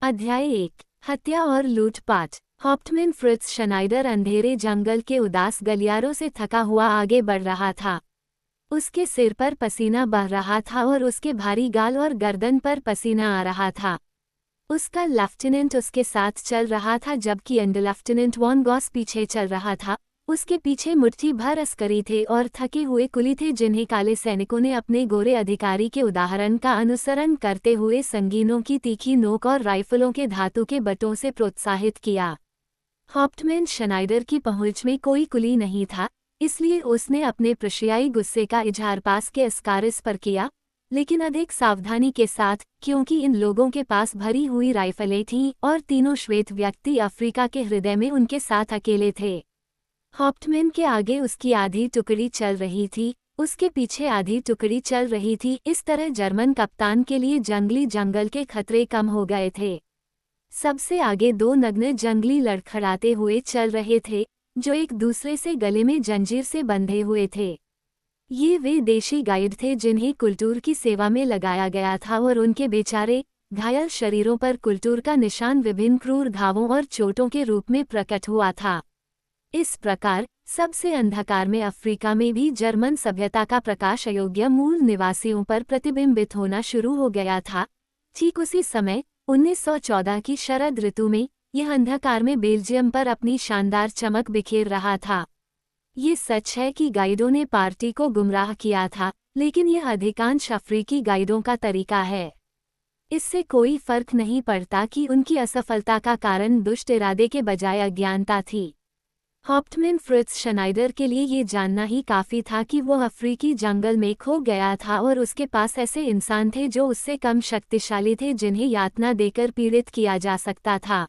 अध्याय 1। हत्या और लूटपाट। हॉप्टमैन फ्रिट्ज शनाइडर अंधेरे जंगल के उदास गलियारों से थका हुआ आगे बढ़ रहा था। उसके सिर पर पसीना बह रहा था और उसके भारी गाल और गर्दन पर पसीना आ रहा था। उसका लेफ्टिनेंट उसके साथ चल रहा था जबकि अंडर लेफ्टिनेंट वॉन गॉस पीछे चल रहा था। उसके पीछे मुट्ठी भर अस्करी थे और थके हुए कुली थे जिन्हें काले सैनिकों ने अपने गोरे अधिकारी के उदाहरण का अनुसरण करते हुए संगीनों की तीखी नोक और राइफलों के धातु के बटों से प्रोत्साहित किया। हॉप्टमैन शनाइडर की पहुंच में कोई कुली नहीं था, इसलिए उसने अपने प्रशियाई गुस्से का इजहार पास के अस्कारिस पर किया, लेकिन अधिक सावधानी के साथ, क्योंकि इन लोगों के पास भरी हुई राइफलें थीं और तीनों श्वेत व्यक्ति अफ्रीका के हृदय में उनके साथ अकेले थे। हॉप्टमैन के आगे उसकी आधी टुकड़ी चल रही थी, उसके पीछे आधी टुकड़ी चल रही थी। इस तरह जर्मन कप्तान के लिए जंगली जंगल के खतरे कम हो गए थे। सबसे आगे दो नग्न जंगली लड़खड़ाते हुए चल रहे थे, जो एक दूसरे से गले में जंजीर से बंधे हुए थे। ये वे देशी गाइड थे जिन्हें कुल्टूर की सेवा में लगाया गया था और उनके बेचारे घायल शरीरों पर कुल्टूर का निशान विभिन्न क्रूर घावों और चोटों के रूप में प्रकट हुआ था। इस प्रकार सबसे अंधकार में अफ्रीका में भी जर्मन सभ्यता का प्रकाश अयोग्य मूल निवासियों पर प्रतिबिंबित होना शुरू हो गया था। ठीक उसी समय 1914 की शरद ऋतु में यह अंधकार में बेल्जियम पर अपनी शानदार चमक बिखेर रहा था। ये सच है कि गाइडों ने पार्टी को गुमराह किया था, लेकिन यह अधिकांश अफ्रीकी गाइडों का तरीका है। इससे कोई फर्क नहीं पड़ता कि उनकी असफलता का कारण दुष्ट इरादे के बजाय अज्ञानता थी। हॉप्टमैन फ्रिट्ज शनाइडर के लिए ये जानना ही काफ़ी था कि वो अफ्रीकी जंगल में खो गया था और उसके पास ऐसे इंसान थे जो उससे कम शक्तिशाली थे जिन्हें यातना देकर पीड़ित किया जा सकता था।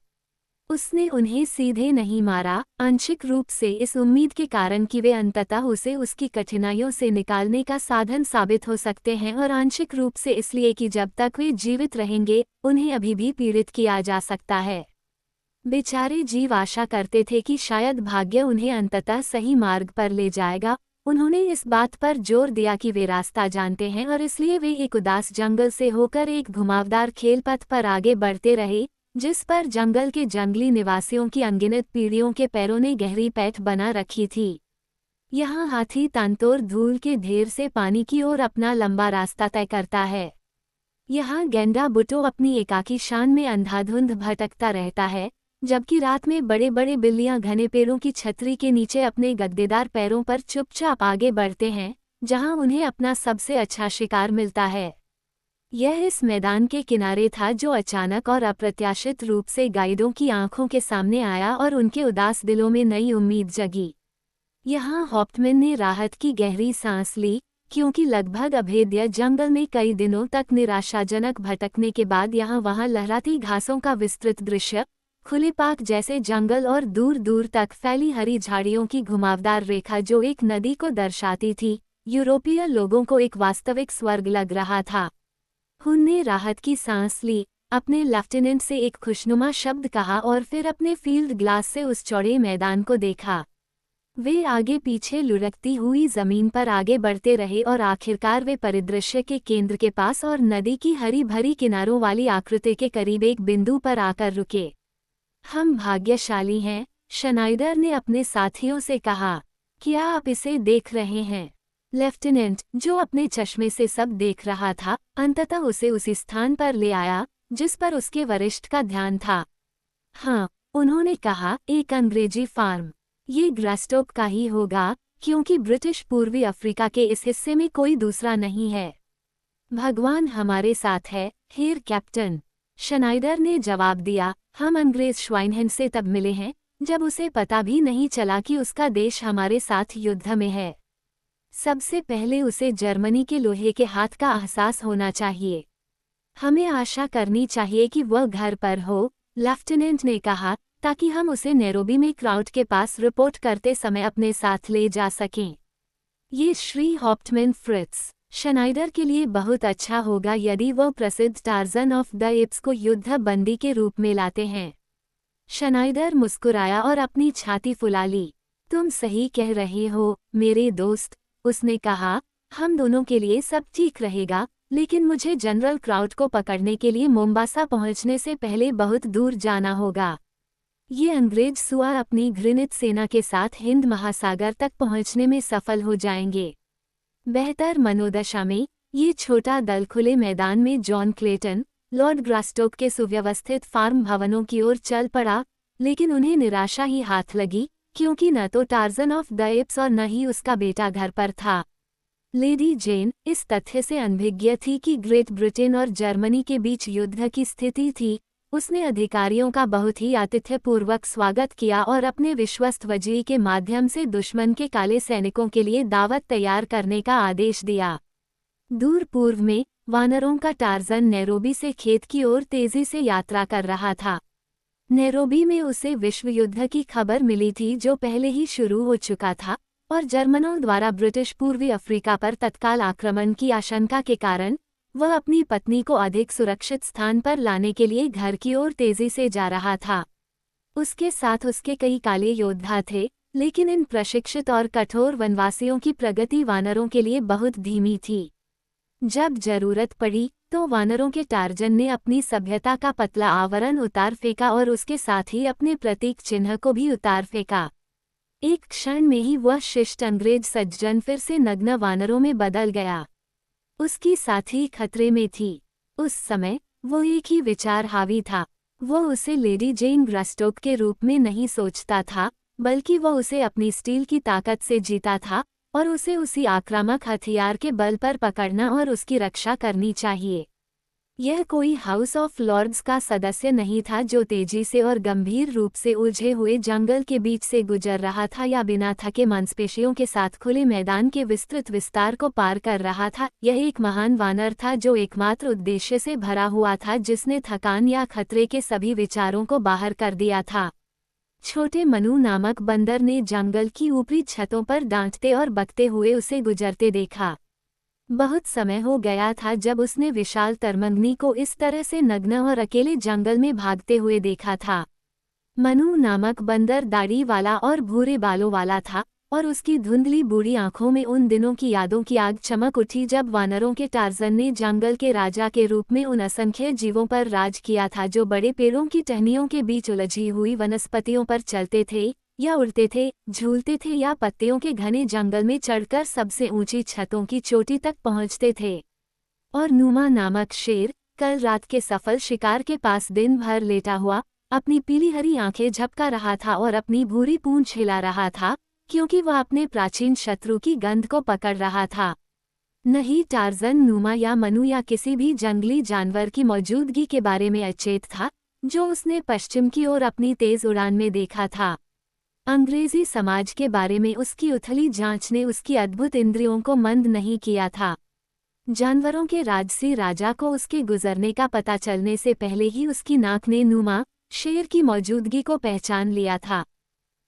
उसने उन्हें सीधे नहीं मारा, आंशिक रूप से इस उम्मीद के कारण कि वे अंततः उसे उसकी कठिनाइयों से निकालने का साधन साबित हो सकते हैं, और आंशिक रूप से इसलिए कि जब तक वे जीवित रहेंगे उन्हें अभी भी पीड़ित किया जा सकता है। बेचारे जीव आशा करते थे कि शायद भाग्य उन्हें अंततः सही मार्ग पर ले जाएगा। उन्होंने इस बात पर जोर दिया कि वे रास्ता जानते हैं और इसलिए वे एक उदास जंगल से होकर एक घुमावदार खेलपथ पर आगे बढ़ते रहे, जिस पर जंगल के जंगली निवासियों की अनगिनत पीढ़ियों के पैरों ने गहरी पैठ बना रखी थी। यहाँ हाथी तांतोर धूल के ढेर से पानी की ओर अपना लंबा रास्ता तय करता है। यहाँ गेंडा बुटो अपनी एकाकी शान में अंधाधुंध भटकता रहता है, जबकि रात में बड़े बड़े बिल्लियां घने पेड़ों की छतरी के नीचे अपने गद्देदार पैरों पर चुपचाप आगे बढ़ते हैं, जहां उन्हें अपना सबसे अच्छा शिकार मिलता है। यह इस मैदान के किनारे था जो अचानक और अप्रत्याशित रूप से गाइडों की आंखों के सामने आया और उनके उदास दिलों में नई उम्मीद जगी। यहाँ हॉप्टमैन ने राहत की गहरी सांस ली, क्योंकि लगभग अभेद्य जंगल में कई दिनों तक निराशाजनक भटकने के बाद यहाँ वहाँ लहराती घासों का विस्तृत दृश्य, खुले पाक जैसे जंगल और दूर दूर तक फैली हरी झाड़ियों की घुमावदार रेखा जो एक नदी को दर्शाती थी, यूरोपीय लोगों को एक वास्तविक स्वर्ग लग रहा था। हुन ने राहत की सांस ली, अपने लेफ्टिनेंट से एक खुशनुमा शब्द कहा और फिर अपने फील्ड ग्लास से उस चौड़े मैदान को देखा। वे आगे पीछे लुढ़कती हुई जमीन पर आगे बढ़ते रहे और आखिरकार वे परिदृश्य के केंद्र के पास और नदी की हरी भरी किनारों वाली आकृति के करीब एक बिंदु पर आकर रुके। हम भाग्यशाली हैं, शनाइडर ने अपने साथियों से कहा। क्या आप इसे देख रहे हैं? लेफ्टिनेंट, जो अपने चश्मे से सब देख रहा था, अंततः उसे उसी स्थान पर ले आया जिस पर उसके वरिष्ठ का ध्यान था। हाँ, उन्होंने कहा, एक अंग्रेजी फार्म। ये ग्रास्टोक का ही होगा, क्योंकि ब्रिटिश पूर्वी अफ्रीका के इस हिस्से में कोई दूसरा नहीं है। भगवान हमारे साथ है, हेर कैप्टन, शनाइडर ने जवाब दिया। हम अंग्रेज श्वाइनहैंड से तब मिले हैं जब उसे पता भी नहीं चला कि उसका देश हमारे साथ युद्ध में है। सबसे पहले उसे जर्मनी के लोहे के हाथ का एहसास होना चाहिए। हमें आशा करनी चाहिए कि वह घर पर हो, लेफ्टिनेंट ने कहा, ताकि हम उसे नैरोबी में क्राउड के पास रिपोर्ट करते समय अपने साथ ले जा सकें। ये श्री हॉप्टमैन फ्रिट्ज शनाइडर के लिए बहुत अच्छा होगा यदि वह प्रसिद्ध टार्जन ऑफ द एप्स को युद्ध बंदी के रूप में लाते हैं। शनाइडर मुस्कुराया और अपनी छाती फुला ली। तुम सही कह रहे हो, मेरे दोस्त, उसने कहा, हम दोनों के लिए सब ठीक रहेगा, लेकिन मुझे जनरल क्राउट को पकड़ने के लिए मोम्बासा पहुंचने से पहले बहुत दूर जाना होगा। ये अंग्रेज सुआ अपनी घृणित सेना के साथ हिंद महासागर तक पहुंचने में सफल हो जाएंगे। बेहतर मनोदशा में ये छोटा दल खुले मैदान में जॉन क्लेटन, लॉर्ड ग्रास्टोक के सुव्यवस्थित फार्म भवनों की ओर चल पड़ा, लेकिन उन्हें निराशा ही हाथ लगी, क्योंकि न तो टार्जन ऑफ द एप्स और न ही उसका बेटा घर पर था। लेडी जेन इस तथ्य से अनभिज्ञ थी कि ग्रेट ब्रिटेन और जर्मनी के बीच युद्ध की स्थिति थी। उसने अधिकारियों का बहुत ही आतिथ्यपूर्वक स्वागत किया और अपने विश्वस्त वजीर के माध्यम से दुश्मन के काले सैनिकों के लिए दावत तैयार करने का आदेश दिया। दूर पूर्व में वानरों का टार्जन नैरोबी से खेत की ओर तेजी से यात्रा कर रहा था। नैरोबी में उसे विश्व युद्ध की खबर मिली थी जो पहले ही शुरू हो चुका था, और जर्मनों द्वारा ब्रिटिश पूर्वी अफ्रीका पर तत्काल आक्रमण की आशंका के कारण वह अपनी पत्नी को अधिक सुरक्षित स्थान पर लाने के लिए घर की ओर तेजी से जा रहा था। उसके साथ उसके कई काले योद्धा थे, लेकिन इन प्रशिक्षित और कठोर वनवासियों की प्रगति वानरों के लिए बहुत धीमी थी। जब जरूरत पड़ी तो वानरों के टार्जन ने अपनी सभ्यता का पतला आवरण उतार फेंका और उसके साथ ही अपने प्रतीक चिन्ह को भी उतार फेंका। एक क्षण में ही वह शिष्ट अंग्रेज सज्जन फिर से नग्न वानरों में बदल गया। उसकी साथी खतरे में थी। उस समय वो एक ही विचार हावी था। वो उसे लेडी जेन ग्रास्टोक के रूप में नहीं सोचता था, बल्कि वो उसे अपनी स्टील की ताकत से जीता था और उसे उसी आक्रामक हथियार के बल पर पकड़ना और उसकी रक्षा करनी चाहिए। यह कोई हाउस ऑफ लॉर्ड्स का सदस्य नहीं था जो तेजी से और गंभीर रूप से उलझे हुए जंगल के बीच से गुजर रहा था या बिना थके मांसपेशियों के साथ खुले मैदान के विस्तृत विस्तार को पार कर रहा था। यह एक महान वानर था जो एकमात्र उद्देश्य से भरा हुआ था, जिसने थकान या खतरे के सभी विचारों को बाहर कर दिया था। छोटे मनु नामक बंदर ने जंगल की ऊपरी छतों पर डांटते और बकते हुए उसे गुजरते देखा। बहुत समय हो गया था जब उसने विशाल तरमंगनी को इस तरह से नग्न और अकेले जंगल में भागते हुए देखा था। मनु नामक बंदर दाढ़ी वाला और भूरे बालों वाला था, और उसकी धुंधली बूढ़ी आंखों में उन दिनों की यादों की आग चमक उठी जब वानरों के टार्जन ने जंगल के राजा के रूप में उन असंख्य जीवों पर राज किया था जो बड़े पेड़ों की टहनियों के बीच उलझी हुई वनस्पतियों पर चलते थे या उड़ते थे, झूलते थे या पत्तियों के घने जंगल में चढ़कर सबसे ऊंची छतों की चोटी तक पहुंचते थे। और नूमा नामक शेर कल रात के सफल शिकार के पास दिन भर लेटा हुआ अपनी पीली हरी आंखें झपका रहा था और अपनी भूरी पूंछ हिला रहा था, क्योंकि वह अपने प्राचीन शत्रु की गंध को पकड़ रहा था। नहीं टार्जन नूमा या मनु या किसी भी जंगली जानवर की मौजूदगी के बारे में अचेत था जो उसने पश्चिम की ओर अपनी तेज उड़ान में देखा था। अंग्रेजी समाज के बारे में उसकी उथली जांच ने उसकी अद्भुत इंद्रियों को मंद नहीं किया था। जानवरों के राजसी राजा को उसके गुजरने का पता चलने से पहले ही उसकी नाक ने नूमा शेर की मौजूदगी को पहचान लिया था।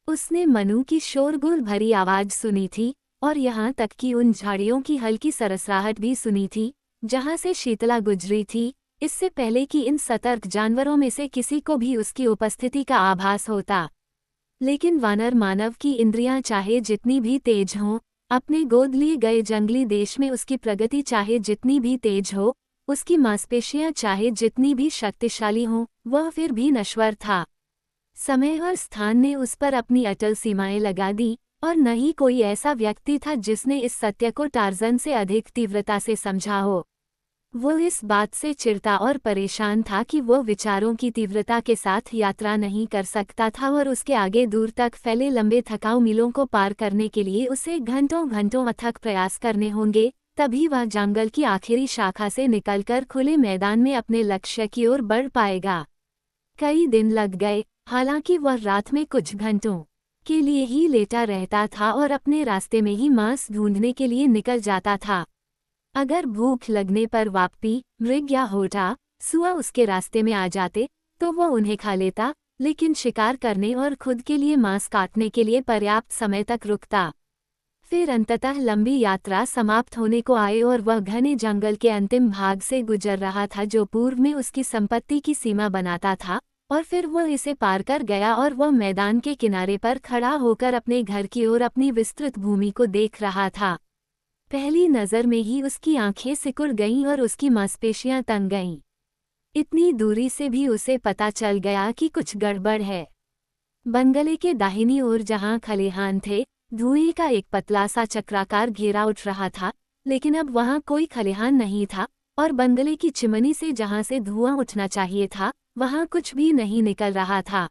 उसने मनु की शोरगुल भरी आवाज सुनी थी और यहाँ तक कि उन झाड़ियों की हल्की सरसराहट भी सुनी थी जहाँ से शीतला गुजरी थी, इससे पहले कि इन सतर्क जानवरों में से किसी को भी उसकी उपस्थिति का आभास होता। लेकिन वानर मानव की इंद्रियां चाहे जितनी भी तेज हों, अपने गोद लिए गए जंगली देश में उसकी प्रगति चाहे जितनी भी तेज हो, उसकी मांसपेशियां चाहे जितनी भी शक्तिशाली हों, वह फिर भी नश्वर था। समय और स्थान ने उस पर अपनी अटल सीमाएं लगा दी, और न ही कोई ऐसा व्यक्ति था जिसने इस सत्य को टार्जन से अधिक तीव्रता से समझा हो। वो इस बात से चिढ़ता और परेशान था कि वो विचारों की तीव्रता के साथ यात्रा नहीं कर सकता था और उसके आगे दूर तक फैले लंबे थकाऊ मीलों को पार करने के लिए उसे घंटों घंटों अथक प्रयास करने होंगे, तभी वह जंगल की आखिरी शाखा से निकलकर खुले मैदान में अपने लक्ष्य की ओर बढ़ पाएगा। कई दिन लग गए, हालांकि वह रात में कुछ घंटों के लिए ही लेटा रहता था और अपने रास्ते में ही मांस ढूंढने के लिए निकल जाता था। अगर भूख लगने पर वापी, मृग या होठा सुआ उसके रास्ते में आ जाते तो वह उन्हें खा लेता, लेकिन शिकार करने और खुद के लिए मांस काटने के लिए पर्याप्त समय तक रुकता। फिर अंततः लंबी यात्रा समाप्त होने को आए और वह घने जंगल के अंतिम भाग से गुजर रहा था जो पूर्व में उसकी संपत्ति की सीमा बनाता था, और फिर वह इसे पार कर गया और वह मैदान के किनारे पर खड़ा होकर अपने घर की ओर अपनी विस्तृत भूमि को देख रहा था। पहली नज़र में ही उसकी आंखें सिकुड़ गईं और उसकी मांसपेशियां तंग गईं। इतनी दूरी से भी उसे पता चल गया कि कुछ गड़बड़ है। बंगले के दाहिनी ओर जहां खलिहान थे, धुएं का एक पतला सा चक्राकार घेरा उठ रहा था, लेकिन अब वहां कोई खलिहान नहीं था और बंगले की चिमनी से जहां से धुआं उठना चाहिए था, वहां कुछ भी नहीं निकल रहा था।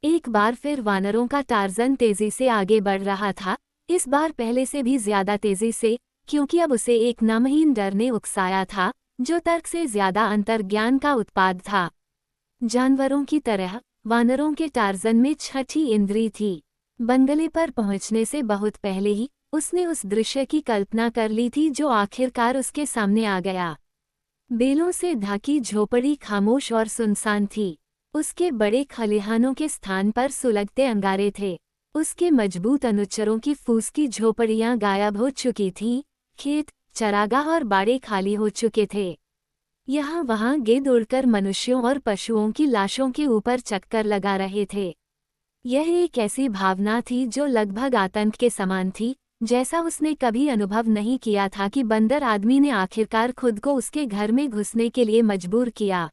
एक बार फिर वानरों का टार्जन तेजी से आगे बढ़ रहा था, इस बार पहले से भी ज्यादा तेजी से, क्योंकि अब उसे एक नामहीन डर ने उकसाया था, जो तर्क से ज्यादा अंतर्ज्ञान का उत्पाद था। जानवरों की तरह वानरों के टार्जन में छठी इंद्री थी। बंगले पर पहुंचने से बहुत पहले ही उसने उस दृश्य की कल्पना कर ली थी जो आखिरकार उसके सामने आ गया। बेलों से ढकी झोपड़ी खामोश और सुनसान थी। उसके बड़े खलिहानों के स्थान पर सुलगते अंगारे थे। उसके मजबूत अनुचरों की फूस की झोपड़ियां गायब हो चुकी थीं, खेत, चरागाह और बाड़े खाली हो चुके थे। यहाँ वहाँ गेंद उड़कर मनुष्यों और पशुओं की लाशों के ऊपर चक्कर लगा रहे थे। यह एक ऐसी भावना थी जो लगभग आतंक के समान थी, जैसा उसने कभी अनुभव नहीं किया था कि बंदर आदमी ने आखिरकार खुद को उसके घर में घुसने के लिए मजबूर किया।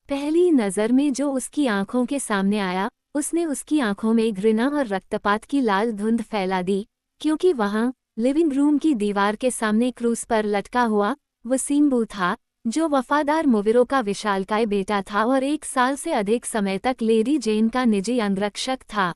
पहली नज़र में जो उसकी आंखों के सामने आया, उसने उसकी आंखों में घृणा और रक्तपात की लाल धुंध फैला दी, क्योंकि वहाँ लिविंग रूम की दीवार के सामने क्रूस पर लटका हुआ वसीम्बू था, जो वफादार मुविरो का विशालकाय बेटा था और 1 साल से अधिक समय तक लेडी जेन का निजी अंगरक्षक था।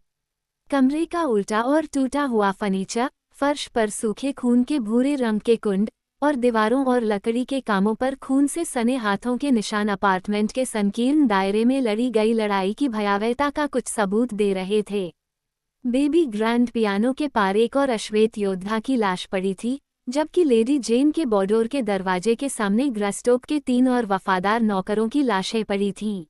कमरे का उल्टा और टूटा हुआ फर्नीचर, फर्श पर सूखे खून के भूरे रंग के कुंड और दीवारों और लकड़ी के कामों पर खून से सने हाथों के निशान अपार्टमेंट के संकीर्ण दायरे में लड़ी गई लड़ाई की भयावहता का कुछ सबूत दे रहे थे। बेबी ग्रैंड पियानो के पार एक और अश्वेत योद्धा की लाश पड़ी थी, जबकि लेडी जेन के बॉडोर के दरवाजे के सामने ग्रस्टोक के 3 और वफादार नौकरों की लाशें पड़ी थीं।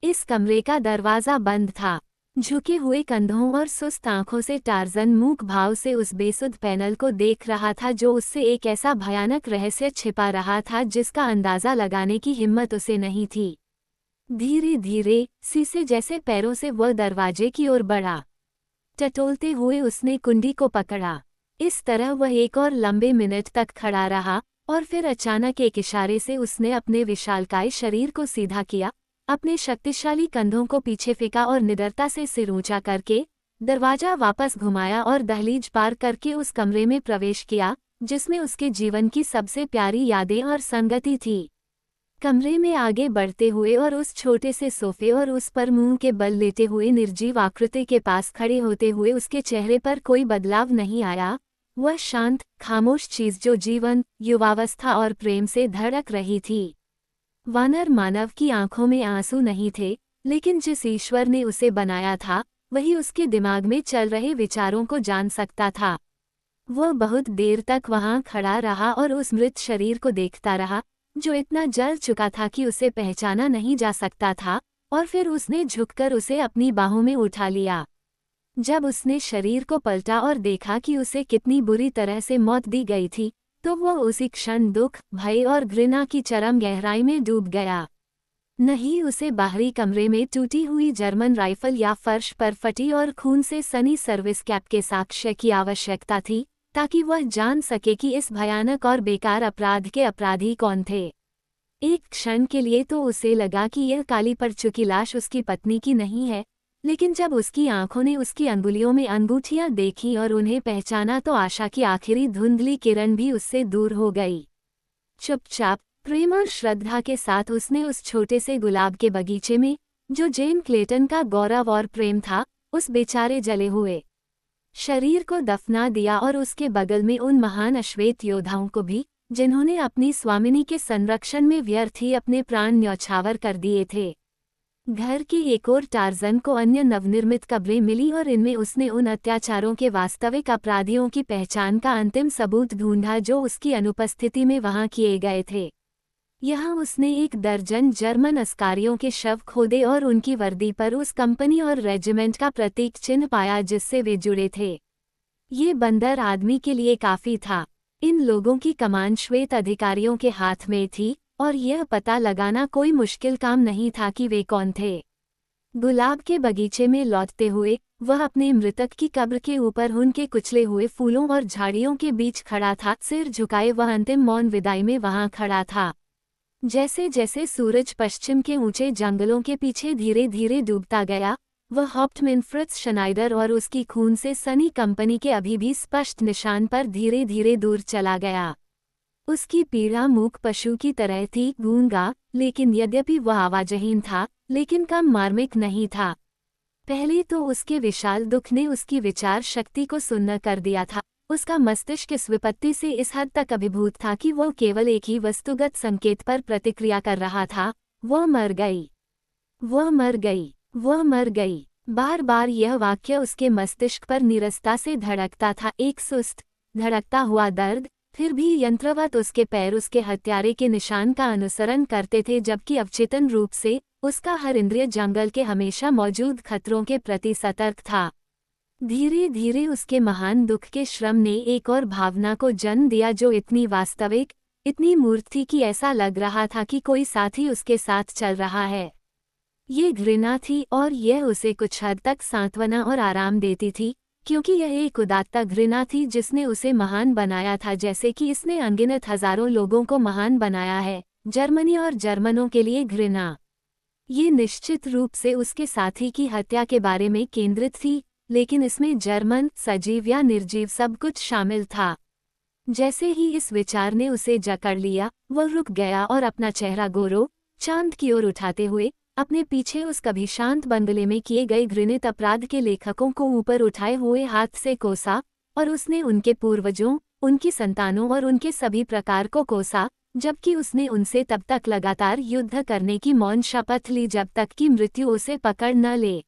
इस कमरे का दरवाज़ा बंद था। झुके हुए कंधों और सुस्त आंखों से टार्जन मूक भाव से उस बेसुध पैनल को देख रहा था जो उससे एक ऐसा भयानक रहस्य छिपा रहा था जिसका अंदाज़ा लगाने की हिम्मत उसे नहीं थी। धीरे धीरे शीशे जैसे पैरों से वह दरवाजे की ओर बढ़ा। टटोलते हुए उसने कुंडी को पकड़ा। इस तरह वह एक और लंबे मिनट तक खड़ा रहा और फिर अचानक एक इशारे से उसने अपने विशालकाय शरीर को सीधा किया, अपने शक्तिशाली कंधों को पीछे फेंका और निडरता से सिर ऊंचा करके दरवाजा वापस घुमाया और दहलीज पार करके उस कमरे में प्रवेश किया जिसमें उसके जीवन की सबसे प्यारी यादें और संगति थी। कमरे में आगे बढ़ते हुए और उस छोटे से सोफे और उस पर मुंह के बल लेटे हुए निर्जीव आकृति के पास खड़े होते हुए उसके चेहरे पर कोई बदलाव नहीं आया। वह शांत, खामोश चीज जो जीवन, युवावस्था और प्रेम से धड़क रही थी। वानर मानव की आंखों में आंसू नहीं थे, लेकिन जिस ईश्वर ने उसे बनाया था, वही उसके दिमाग में चल रहे विचारों को जान सकता था। वह बहुत देर तक वहां खड़ा रहा और उस मृत शरीर को देखता रहा, जो इतना जल चुका था कि उसे पहचाना नहीं जा सकता था, और फिर उसने झुककर उसे अपनी बाहों में उठा लिया। जब उसने शरीर को पलटा और देखा कि उसे कितनी बुरी तरह से मौत दी गई थी, तो वह उसी क्षण दुख, भय और घृणा की चरम गहराई में डूब गया। नहीं उसे बाहरी कमरे में टूटी हुई जर्मन राइफल या फर्श पर फटी और खून से सनी सर्विस कैप के साक्ष्य की आवश्यकता थी, ताकि वह जान सके कि इस भयानक और बेकार अपराध के अपराधी कौन थे। एक क्षण के लिए तो उसे लगा कि यह काली पड़ चुकी लाश उसकी पत्नी की नहीं है, लेकिन जब उसकी आंखों ने उसकी अंगुलियों में अंगूठियां देखी और उन्हें पहचाना तो आशा की आखिरी धुंधली किरण भी उससे दूर हो गई। चुपचाप, प्रेम और श्रद्धा के साथ उसने उस छोटे से गुलाब के बगीचे में, जो जेन क्लेटन का गौरव और प्रेम था, उस बेचारे जले हुए शरीर को दफना दिया और उसके बगल में उन महान अश्वेत योद्धाओं को भी, जिन्होंने अपनी स्वामिनी के संरक्षण में व्यर्थ ही अपने प्राण न्यौछावर कर दिए थे। घर के एक और टार्जन को अन्य नवनिर्मित कब्रें मिली और इनमें उसने उन अत्याचारों के वास्तविक अपराधियों की पहचान का अंतिम सबूत ढूंढा जो उसकी अनुपस्थिति में वहां किए गए थे। यहाँ उसने 1 दर्जन जर्मन अस्कारियों के शव खोदे और उनकी वर्दी पर उस कंपनी और रेजिमेंट का प्रतीक चिन्ह पाया जिससे वे जुड़े थे। ये बंदर आदमी के लिए काफी था। इन लोगों की कमान श्वेत अधिकारियों के हाथ में थी और यह पता लगाना कोई मुश्किल काम नहीं था कि वे कौन थे। गुलाब के बगीचे में लौटते हुए वह अपने मृतक की कब्र के ऊपर उनके कुचले हुए फूलों और झाड़ियों के बीच खड़ा था। सिर झुकाए वह अंतिम मौन विदाई में वहां खड़ा था। जैसे जैसे सूरज पश्चिम के ऊंचे जंगलों के पीछे धीरे धीरे डूबता गया, वह हाउप्टमैन फ्रिट्ज शनाइडर और उसकी खून से सनी कंपनी के अभी भी स्पष्ट निशान पर धीरे धीरे दूर चला गया। उसकी पीड़ा मूक पशु की तरह थी, गूंगा, लेकिन यद्यपि वह आवाजहीन था, लेकिन कम मार्मिक नहीं था। पहले तो उसके विशाल दुख ने उसकी विचार शक्ति को सुन्न कर दिया था। उसका मस्तिष्क इस विपत्ति से इस हद तक अभिभूत था कि वह केवल एक ही वस्तुगत संकेत पर प्रतिक्रिया कर रहा था, वह मर गई, वह मर गई, वह मर गई। बार बार यह वाक्य उसके मस्तिष्क पर नीरसता से धड़कता था, एक सुस्त, धड़कता हुआ दर्द। फिर भी यंत्रवत उसके पैर उसके हत्यारे के निशान का अनुसरण करते थे, जबकि अवचेतन रूप से उसका हर इंद्रिय जंगल के हमेशा मौजूद खतरों के प्रति सतर्क था। धीरे धीरे उसके महान दुख के श्रम ने एक और भावना को जन्म दिया जो इतनी वास्तविक, इतनी मूर्त थी कि ऐसा लग रहा था कि कोई साथी उसके साथ चल रहा है। ये घृणा थी और यह उसे कुछ हद तक सांत्वना और आराम देती थी, क्योंकि यह एक उदात्त घृणा थी जिसने उसे महान बनाया था, जैसे कि इसने अनगिनत हजारों लोगों को महान बनाया है। जर्मनी और जर्मनों के लिए घृणा ये निश्चित रूप से उसके साथी की हत्या के बारे में केंद्रित थी, लेकिन इसमें जर्मन, सजीव या निर्जीव सब कुछ शामिल था। जैसे ही इस विचार ने उसे जकड़ लिया, वह रुक गया और अपना चेहरा गोरो चांद की ओर उठाते हुए अपने पीछे उस कभी शांत बंगले में किए गए घृणित अपराध के लेखकों को ऊपर उठाए हुए हाथ से कोसा, और उसने उनके पूर्वजों, उनकी संतानों और उनके सभी प्रकार को कोसा, जबकि उसने उनसे तब तक लगातार युद्ध करने की मौन शपथ ली जब तक कि मृत्यु उसे पकड़ न ले।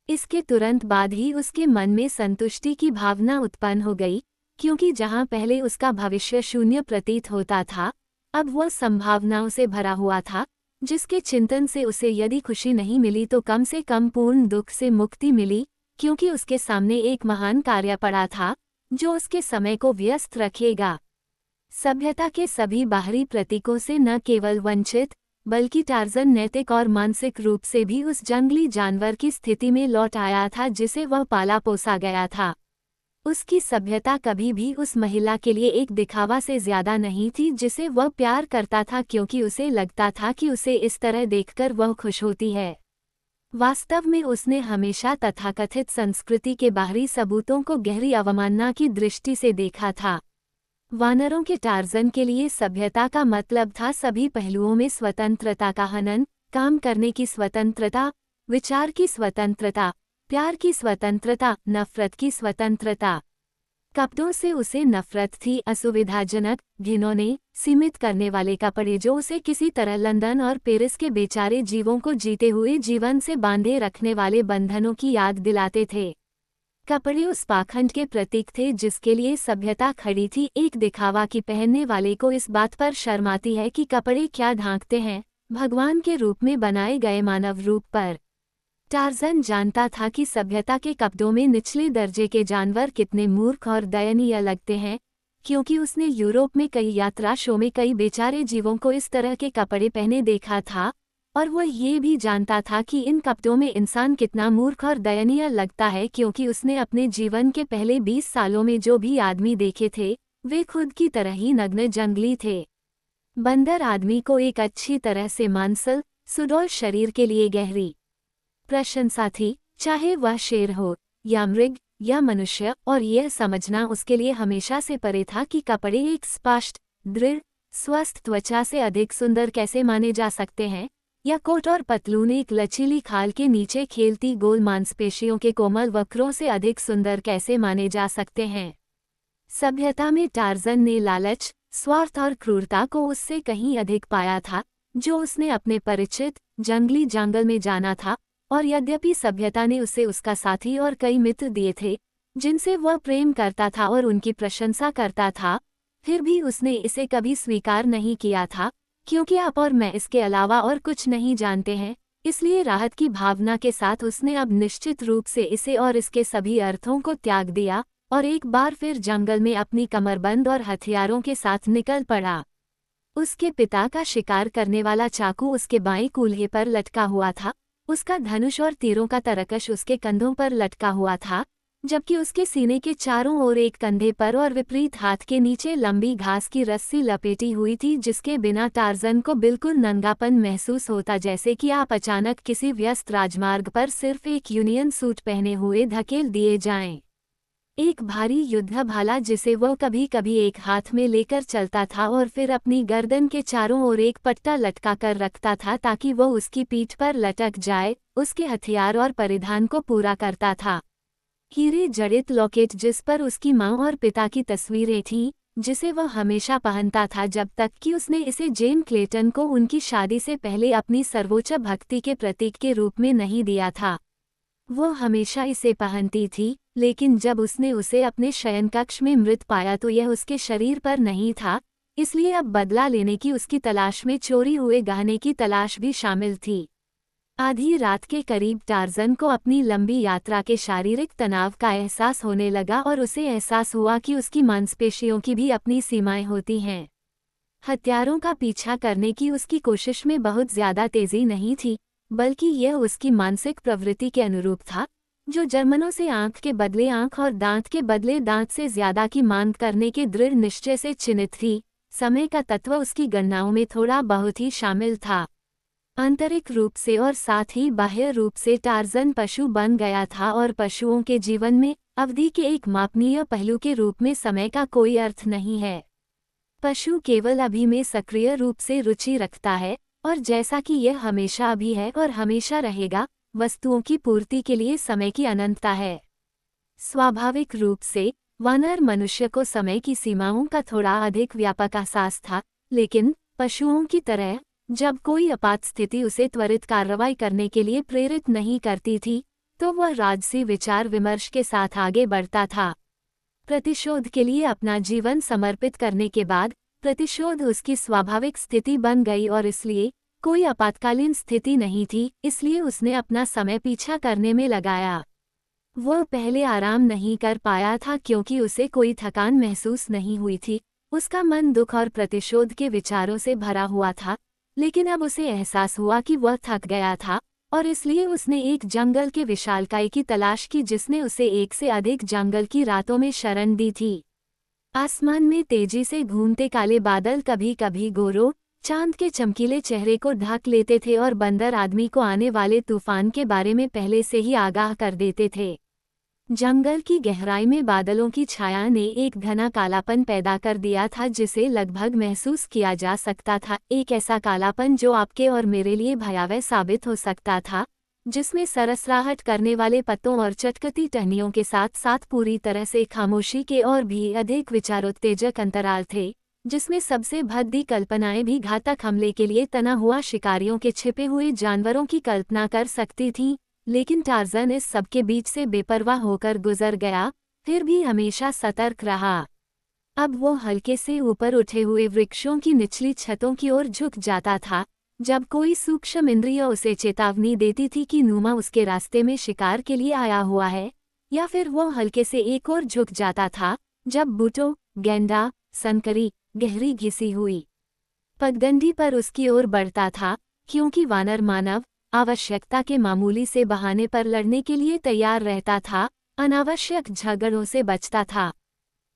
इसके तुरंत बाद ही उसके मन में संतुष्टि की भावना उत्पन्न हो गई, क्योंकि जहां पहले उसका भविष्य शून्य प्रतीत होता था, अब वह संभावनाओं से भरा हुआ था, जिसके चिंतन से उसे यदि खुशी नहीं मिली तो कम से कम पूर्ण दुख से मुक्ति मिली, क्योंकि उसके सामने एक महान कार्य पड़ा था जो उसके समय को व्यस्त रखेगा। सभ्यता के सभी बाहरी प्रतीकों से न केवल वंचित, बल्कि टार्ज़न नैतिक और मानसिक रूप से भी उस जंगली जानवर की स्थिति में लौट आया था जिसे वह पाला पोसा गया था। उसकी सभ्यता कभी भी उस महिला के लिए एक दिखावा से ज्यादा नहीं थी जिसे वह प्यार करता था, क्योंकि उसे लगता था कि उसे इस तरह देखकर वह खुश होती है। वास्तव में उसने हमेशा तथाकथित संस्कृति के बाहरी सबूतों को गहरी अवमानना की दृष्टि से देखा था। वानरों के टार्ज़न के लिए सभ्यता का मतलब था सभी पहलुओं में स्वतंत्रता का हनन, काम करने की स्वतंत्रता, विचार की स्वतंत्रता, प्यार की स्वतंत्रता, नफरत की स्वतंत्रता। कपड़ों से उसे नफरत थी, असुविधाजनक, घिनौने, सीमित करने वाले कपड़े जो उसे किसी तरह लंदन और पेरिस के बेचारे जीवों को जीते हुए जीवन से बांधे रखने वाले बंधनों की याद दिलाते थे। कपड़े उस पाखंड के प्रतीक थे जिसके लिए सभ्यता खड़ी थी, एक दिखावा की पहनने वाले को इस बात पर शर्म आती है कि कपड़े क्या ढांकते हैं, भगवान के रूप में बनाए गए मानव रूप पर। टार्ज़न जानता था कि सभ्यता के कपड़ों में निचले दर्जे के जानवर कितने मूर्ख और दयनीय लगते हैं, क्योंकि उसने यूरोप में कई यात्रा शो में कई बेचारे जीवों को इस तरह के कपड़े पहने देखा था, और वह ये भी जानता था कि इन कपड़ों में इंसान कितना मूर्ख और दयनीय लगता है, क्योंकि उसने अपने जीवन के पहले 20 सालों में जो भी आदमी देखे थे वे खुद की तरह ही नग्न जंगली थे। बंदर आदमी को एक अच्छी तरह से मांसल, सुडौल शरीर के लिए गहरी प्रशंसा थी, चाहे वह शेर हो या मृग या मनुष्य, और यह समझना उसके लिए हमेशा से परे था कि कपड़े एक स्पष्ट, दृढ़, स्वस्थ त्वचा से अधिक सुंदर कैसे माने जा सकते हैं, या कोट और पतलून एक लचीली खाल के नीचे खेलती गोल मांसपेशियों के कोमल वक्रों से अधिक सुंदर कैसे माने जा सकते हैं। सभ्यता में टार्ज़न ने लालच, स्वार्थ और क्रूरता को उससे कहीं अधिक पाया था, जो उसने अपने परिचित जंगली जंगल में जाना था, और यद्यपि सभ्यता ने उसे उसका साथी और कई मित्र दिए थे जिनसे वह प्रेम करता था और उनकी प्रशंसा करता था, फिर भी उसने इसे कभी स्वीकार नहीं किया था, क्योंकि आप और मैं इसके अलावा और कुछ नहीं जानते हैं। इसलिए राहत की भावना के साथ उसने अब निश्चित रूप से इसे और इसके सभी अर्थों को त्याग दिया और एक बार फिर जंगल में अपनी कमरबंद और हथियारों के साथ निकल पड़ा। उसके पिता का शिकार करने वाला चाकू उसके बाएं कूल्हे पर लटका हुआ था। उसका धनुष और तीरों का तरकश उसके कंधों पर लटका हुआ था, जबकि उसके सीने के चारों ओर एक कंधे पर और विपरीत हाथ के नीचे लंबी घास की रस्सी लपेटी हुई थी, जिसके बिना टार्जन को बिल्कुल नंगापन महसूस होता, जैसे कि आप अचानक किसी व्यस्त राजमार्ग पर सिर्फ एक यूनियन सूट पहने हुए धकेल दिए जाएं। एक भारी युद्ध भाला जिसे वह कभी कभी एक हाथ में लेकर चलता था और फिर अपनी गर्दन के चारों ओर एक पट्टा लटका कर रखता था ताकि वह उसकी पीठ पर लटक जाए, उसके हथियार और परिधान को पूरा करता था। हीरे जड़ित लॉकेट जिस पर उसकी माँ और पिता की तस्वीरें थीं, जिसे वह हमेशा पहनता था जब तक कि उसने इसे जेन क्लेटन को उनकी शादी से पहले अपनी सर्वोच्च भक्ति के प्रतीक के रूप में नहीं दिया था। वो हमेशा इसे पहनती थी, लेकिन जब उसने उसे अपने शयनकक्ष में मृत पाया तो यह उसके शरीर पर नहीं था, इसलिए अब बदला लेने की उसकी तलाश में चोरी हुए गहने की तलाश भी शामिल थी। आधी रात के करीब टार्जन को अपनी लंबी यात्रा के शारीरिक तनाव का एहसास होने लगा और उसे एहसास हुआ कि उसकी मांसपेशियों की भी अपनी सीमाएं होती हैं। हत्यारों का पीछा करने की उसकी कोशिश में बहुत ज्यादा तेजी नहीं थी, बल्कि यह उसकी मानसिक प्रवृत्ति के अनुरूप था, जो जर्मनों से आंख के बदले आंख और दांत के बदले दांत से ज्यादा की मांग करने के दृढ़ निश्चय से चिन्हित थी। समय का तत्व उसकी गणनाओं में थोड़ा बहुत ही शामिल था। आंतरिक रूप से और साथ ही बाह्य रूप से टार्जन पशु बन गया था और पशुओं के जीवन में अवधि के एक मापनीय पहलू के रूप में समय का कोई अर्थ नहीं है। पशु केवल अभी में सक्रिय रूप से रुचि रखता है, और जैसा कि यह हमेशा अभी है और हमेशा रहेगा, वस्तुओं की पूर्ति के लिए समय की अनंतता है। स्वाभाविक रूप से वानर मनुष्य को समय की सीमाओं का थोड़ा अधिक व्यापक एहसास था, लेकिन पशुओं की तरह जब कोई आपात स्थिति उसे त्वरित कार्रवाई करने के लिए प्रेरित नहीं करती थी, तो वह राजसी विचार विमर्श के साथ आगे बढ़ता था। प्रतिशोध के लिए अपना जीवन समर्पित करने के बाद प्रतिशोध उसकी स्वाभाविक स्थिति बन गई और इसलिए कोई आपातकालीन स्थिति नहीं थी, इसलिए उसने अपना समय पीछा करने में लगाया। वह पहले आराम नहीं कर पाया था क्योंकि उसे कोई थकान महसूस नहीं हुई थी, उसका मन दुख और प्रतिशोध के विचारों से भरा हुआ था, लेकिन अब उसे एहसास हुआ कि वह थक गया था और इसलिए उसने एक जंगल के विशालकाय की तलाश की जिसने उसे एक से अधिक जंगल की रातों में शरण दी थी। आसमान में तेजी से घूमते काले बादल कभी कभी गोरो चांद के चमकीले चेहरे को ढक लेते थे और बंदर आदमी को आने वाले तूफान के बारे में पहले से ही आगाह कर देते थे। जंगल की गहराई में बादलों की छाया ने एक घना कालापन पैदा कर दिया था जिसे लगभग महसूस किया जा सकता था, एक ऐसा कालापन जो आपके और मेरे लिए भयावह साबित हो सकता था, जिसमें सरसराहट करने वाले पत्तों और चटकती टहनियों के साथ साथ पूरी तरह से खामोशी के और भी अधिक विचारोत्तेजक अंतराल थे, जिसमें सबसे भद्दी कल्पनाएं भी घातक हमले के लिए तना हुआ शिकारियों के छिपे हुए जानवरों की कल्पना कर सकती थीं। लेकिन टार्जन इस सबके बीच से बेपरवाह होकर गुजर गया, फिर भी हमेशा सतर्क रहा। अब वो हल्के से ऊपर उठे हुए वृक्षों की निचली छतों की ओर झुक जाता था जब कोई सूक्ष्म इंद्रिय उसे चेतावनी देती थी कि नुमा उसके रास्ते में शिकार के लिए आया हुआ है, या फिर वो हल्के से एक और झुक जाता था जब बूटो, गेंडा, सनकरी, गहरी घिसी हुई पगडंडी पर उसकी ओर बढ़ता था, क्योंकि वानर मानव आवश्यकता के मामूली से बहाने पर लड़ने के लिए तैयार रहता था, अनावश्यक झगड़ों से बचता था।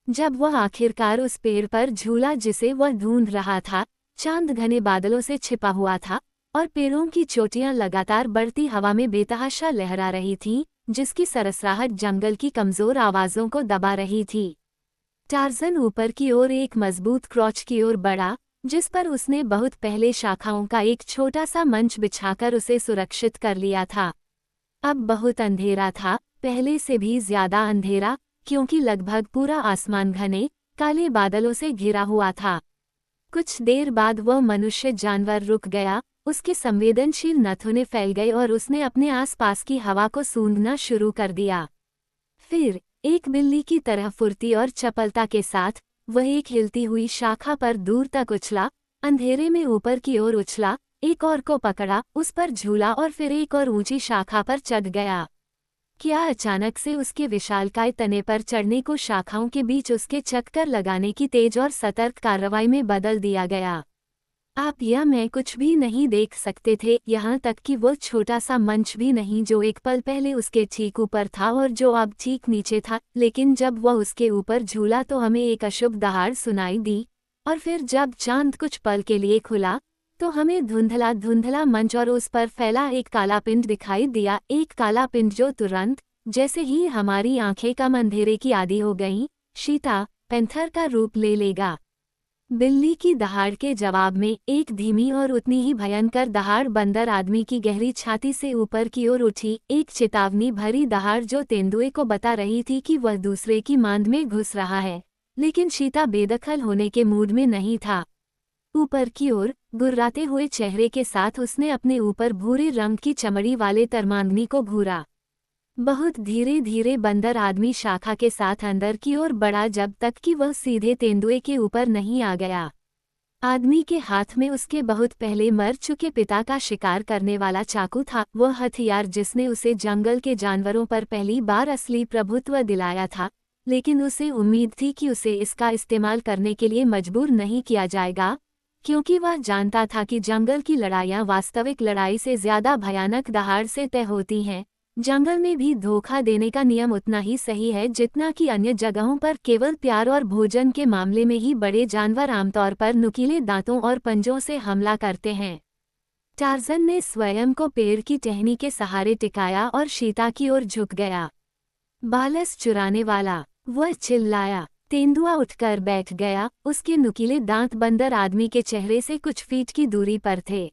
जब वह आखिरकार उस पेड़ पर झूला जिसे वह ढूंढ रहा था, चांद घने बादलों से छिपा हुआ था और पेड़ों की चोटियां लगातार बढ़ती हवा में बेतहाशा लहरा रही थीं, जिसकी सरसराहट जंगल की कमजोर आवाजों को दबा रही थी। टार्जन ऊपर की ओर एक मजबूत क्रॉच की ओर बढ़ा, जिस पर उसने बहुत पहले शाखाओं का एक छोटा सा मंच बिछाकर उसे सुरक्षित कर लिया था। अब बहुत अंधेरा था, पहले से भी ज्यादा अंधेरा, क्योंकि लगभग पूरा आसमान घने काले बादलों से घिरा हुआ था। कुछ देर बाद वह मनुष्य जानवर रुक गया, उसके संवेदनशील नथुने फैल गए और उसने अपने आसपास की हवा को सूंघना शुरू कर दिया। फिर एक बिल्ली की तरह फुर्ती और चपलता के साथ वह एक हिलती हुई शाखा पर दूर तक उछला, अंधेरे में ऊपर की ओर उछला, एक और को पकड़ा, उस पर झूला और फिर एक और ऊंची शाखा पर चढ़ गया। क्या अचानक से उसके विशालकाय तने पर चढ़ने को शाखाओं के बीच उसके चक्कर लगाने की तेज और सतर्क कार्रवाई में बदल दिया गया। आप या मैं कुछ भी नहीं देख सकते थे, यहाँ तक कि वो छोटा सा मंच भी नहीं जो एक पल पहले उसके ठीक ऊपर था और जो अब ठीक नीचे था। लेकिन जब वह उसके ऊपर झूला तो हमें एक अशुभ दहाड़ सुनाई दी, और फिर जब चांद कुछ पल के लिए खुला तो हमें धुंधला धुंधला मंच और उस पर फैला एक काला पिंड दिखाई दिया। एक काला पिंड जो तुरंत, जैसे ही हमारी आंखें कम अंधेरे की आदी हो गईं, शीता पैंथर का रूप ले लेगा। बिल्ली की दहाड़ के जवाब में एक धीमी और उतनी ही भयंकर दहाड़ बंदर आदमी की गहरी छाती से ऊपर की ओर उठी, एक चेतावनी भरी दहाड़ जो तेंदुए को बता रही थी कि वह दूसरे की मांद में घुस रहा है। लेकिन शीता बेदखल होने के मूड में नहीं था। ऊपर की ओर गुर्राते हुए चेहरे के साथ उसने अपने ऊपर भूरे रंग की चमड़ी वाले तरमांगनी को घूरा। बहुत धीरे धीरे बंदर आदमी शाखा के साथ अंदर की ओर बढ़ा जब तक कि वह सीधे तेंदुए के ऊपर नहीं आ गया। आदमी के हाथ में उसके बहुत पहले मर चुके पिता का शिकार करने वाला चाकू था, वह हथियार जिसने उसे जंगल के जानवरों पर पहली बार असली प्रभुत्व दिलाया था। लेकिन उसे उम्मीद थी कि उसे इसका इस्तेमाल करने के लिए मजबूर नहीं किया जाएगा, क्योंकि वह जानता था कि जंगल की लड़ाइयाँ वास्तविक लड़ाई से ज्यादा भयानक दहाड़ से तय होती हैं। जंगल में भी धोखा देने का नियम उतना ही सही है जितना कि अन्य जगहों पर। केवल प्यार और भोजन के मामले में ही बड़े जानवर आमतौर पर नुकीले दांतों और पंजों से हमला करते हैं। टार्ज़न ने स्वयं को पेड़ की टहनी के सहारे टिकाया और शीता की ओर झुक गया। बालस चुराने वाला, वह चिल्लाया। तेंदुआ उठकर बैठ गया, उसके नुकीले दांत बंदर आदमी के चेहरे से कुछ फीट की दूरी पर थे।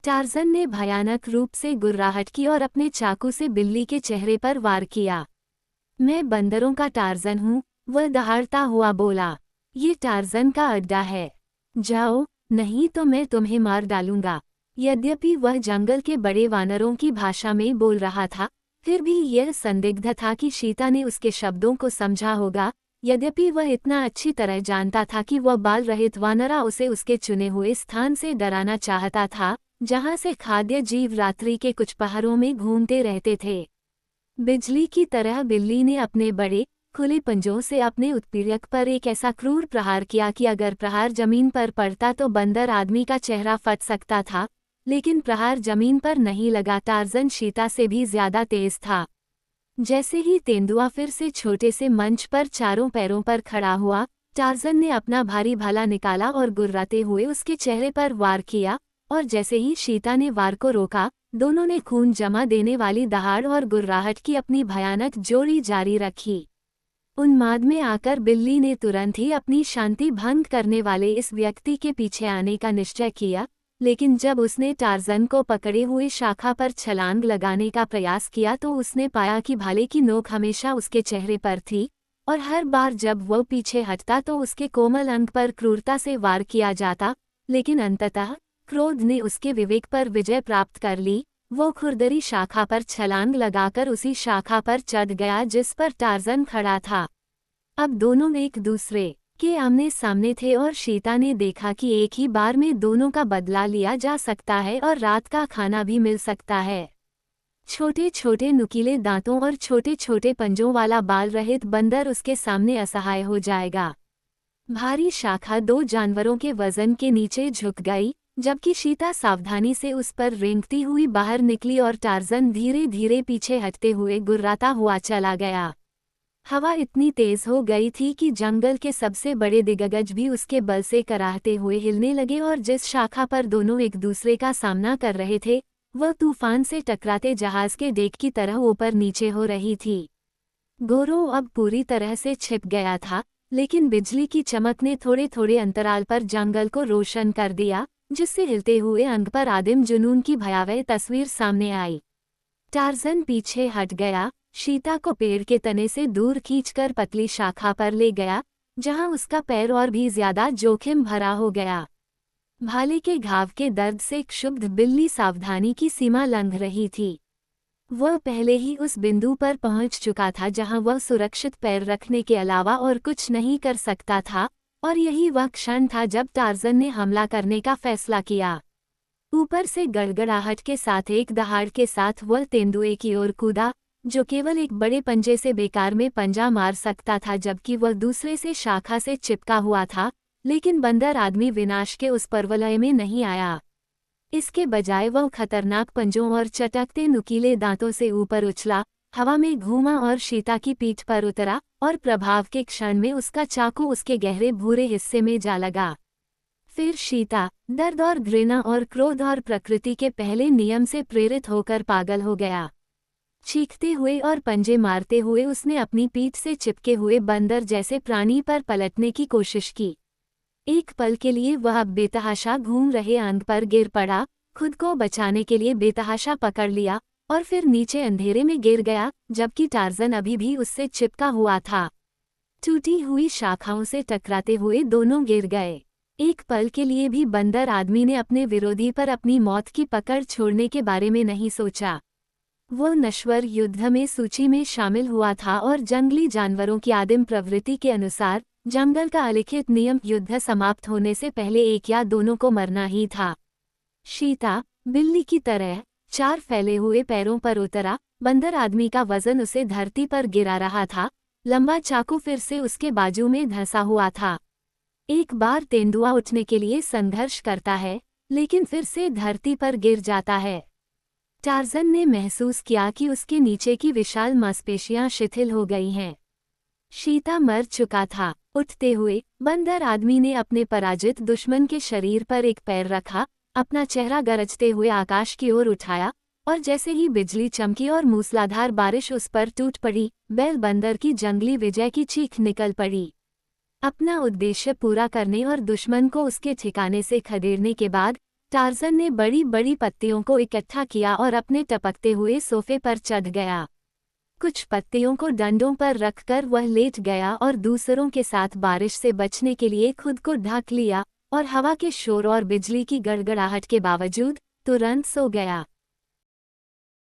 टार्ज़न ने भयानक रूप से गुर्राहट की और अपने चाकू से बिल्ली के चेहरे पर वार किया। मैं बंदरों का टार्ज़न हूँ, वह दहाड़ता हुआ बोला। ये टार्ज़न का अड्डा है, जाओ, नहीं तो मैं तुम्हें मार डालूंगा। यद्यपि वह जंगल के बड़े वानरों की भाषा में बोल रहा था, फिर भी यह संदिग्ध था कि शीता ने उसके शब्दों को समझा होगा। यद्यपि वह इतना अच्छी तरह जानता था कि वह बाल रहित वानरा उसे उसके चुने हुए स्थान से डराना चाहता था, जहां से खाद्य जीव रात्रि के कुछ पहरों में घूमते रहते थे। बिजली की तरह बिल्ली ने अपने बड़े खुले पंजों से अपने उत्पीड़क पर एक ऐसा क्रूर प्रहार किया कि अगर प्रहार जमीन पर पड़ता तो बंदर आदमी का चेहरा फट सकता था। लेकिन प्रहार जमीन पर नहीं लगा। टार्ज़न शीता से भी ज्यादा तेज था। जैसे ही तेंदुआ फिर से छोटे से मंच पर चारों पैरों पर खड़ा हुआ, टार्ज़न ने अपना भारी भाला निकाला और गुर्राते हुए उसके चेहरे पर वार किया। और जैसे ही शीता ने वार को रोका, दोनों ने खून जमा देने वाली दहाड़ और गुर्राहट की अपनी भयानक जोड़ी जारी रखी। उन्माद में आकर बिल्ली ने तुरंत ही अपनी शांति भंग करने वाले इस व्यक्ति के पीछे आने का निश्चय किया। लेकिन जब उसने टार्ज़न को पकड़े हुए शाखा पर छलांग लगाने का प्रयास किया तो उसने पाया कि भाले की नोक हमेशा उसके चेहरे पर थी, और हर बार जब वह पीछे हटता तो उसके कोमल अंग पर क्रूरता से वार किया जाता। लेकिन अंततः क्रोध ने उसके विवेक पर विजय प्राप्त कर ली। वो खुरदरी शाखा पर छलांग लगाकर उसी शाखा पर चढ़ गया जिस पर टार्ज़न खड़ा था। अब दोनों एक दूसरे के आमने सामने थे और शीता ने देखा कि एक ही बार में दोनों का बदला लिया जा सकता है और रात का खाना भी मिल सकता है। छोटे छोटे नुकीले दांतों और छोटे छोटे पंजों वाला बाल रहित बंदर उसके सामने असहाय हो जाएगा। भारी शाखा दो जानवरों के वजन के नीचे झुक गई, जबकि शीता सावधानी से उस पर रेंगती हुई बाहर निकली और टार्ज़न धीरे धीरे पीछे हटते हुए गुर्राता हुआ चला गया। हवा इतनी तेज हो गई थी कि जंगल के सबसे बड़े दिग्गज भी उसके बल से कराहते हुए हिलने लगे और जिस शाखा पर दोनों एक दूसरे का सामना कर रहे थे, वह तूफान से टकराते जहाज के डेक की तरह ऊपर नीचे हो रही थी। गोरो अब पूरी तरह से छिप गया था, लेकिन बिजली की चमक ने थोड़े थोड़े अंतराल पर जंगल को रोशन कर दिया, जिससे हिलते हुए अंग पर आदिम जुनून की भयावह तस्वीर सामने आई। टार्ज़न पीछे हट गया, शीता को पेड़ के तने से दूर खींचकर पतली शाखा पर ले गया, जहां उसका पैर और भी ज्यादा जोखिम भरा हो गया। भाले के घाव के दर्द से क्षुब्ध बिल्ली सावधानी की सीमा लंघ रही थी। वह पहले ही उस बिंदु पर पहुंच चुका था जहां वह सुरक्षित पैर रखने के अलावा और कुछ नहीं कर सकता था, और यही वह क्षण था जब टार्ज़न ने हमला करने का फैसला किया। ऊपर से गड़गड़ाहट के साथ एक दहाड़ के साथ वह तेंदुए की ओर कूदा, जो केवल एक बड़े पंजे से बेकार में पंजा मार सकता था, जबकि वह दूसरे से शाखा से चिपका हुआ था। लेकिन बंदर आदमी विनाश के उस पर्वलय में नहीं आया। इसके बजाय वह खतरनाक पंजों और चटकते नुकीले दांतों से ऊपर उछला, हवा में घूमा और शीता की पीठ पर उतरा, और प्रभाव के क्षण में उसका चाकू उसके गहरे भूरे हिस्से में जा लगा। फिर शीता दर्द और घृणा और क्रोध और प्रकृति के पहले नियम से प्रेरित होकर पागल हो गया। चीखते हुए और पंजे मारते हुए उसने अपनी पीठ से चिपके हुए बंदर जैसे प्राणी पर पलटने की कोशिश की। एक पल के लिए वह बेतहाशा घूम रहे अंग पर गिर पड़ा, खुद को बचाने के लिए बेतहाशा पकड़ लिया, और फिर नीचे अंधेरे में गिर गया, जबकि टार्ज़न अभी भी उससे चिपका हुआ था। टूटी हुई शाखाओं से टकराते हुए दोनों गिर गए। एक पल के लिए भी बंदर आदमी ने अपने विरोधी पर अपनी मौत की पकड़ छोड़ने के बारे में नहीं सोचा। वो नश्वर युद्ध में सूची में शामिल हुआ था और जंगली जानवरों की आदिम प्रवृत्ति के अनुसार जंगल का अलिखित नियम युद्ध समाप्त होने से पहले एक या दोनों को मरना ही था। शीता बिल्ली की तरह 4 फैले हुए पैरों पर उतरा, बंदर आदमी का वजन उसे धरती पर गिरा रहा था, लंबा चाकू फिर से उसके बाजू में धंसा हुआ था। एक बार तेंदुआ उठने के लिए संघर्ष करता है, लेकिन फिर से धरती पर गिर जाता है। टार्ज़न ने महसूस किया कि उसके नीचे की विशाल मांसपेशियां शिथिल हो गई हैं। शीता मर चुका था। उठते हुए बंदर आदमी ने अपने पराजित दुश्मन के शरीर पर एक पैर रखा, अपना चेहरा गरजते हुए आकाश की ओर उठाया, और जैसे ही बिजली चमकी और मूसलाधार बारिश उस पर टूट पड़ी, बैल बंदर की जंगली विजय की चीख निकल पड़ी। अपना उद्देश्य पूरा करने और दुश्मन को उसके ठिकाने से खदेड़ने के बाद टार्ज़न ने बड़ी बड़ी पत्तियों को इकट्ठा किया और अपने टपकते हुए सोफे पर चढ़ गया। कुछ पत्तियों को डंडों पर रखकर वह लेट गया और दूसरों के साथ बारिश से बचने के लिए खुद को ढक लिया, और हवा के शोर और बिजली की गड़गड़ाहट के बावजूद तुरंत सो गया।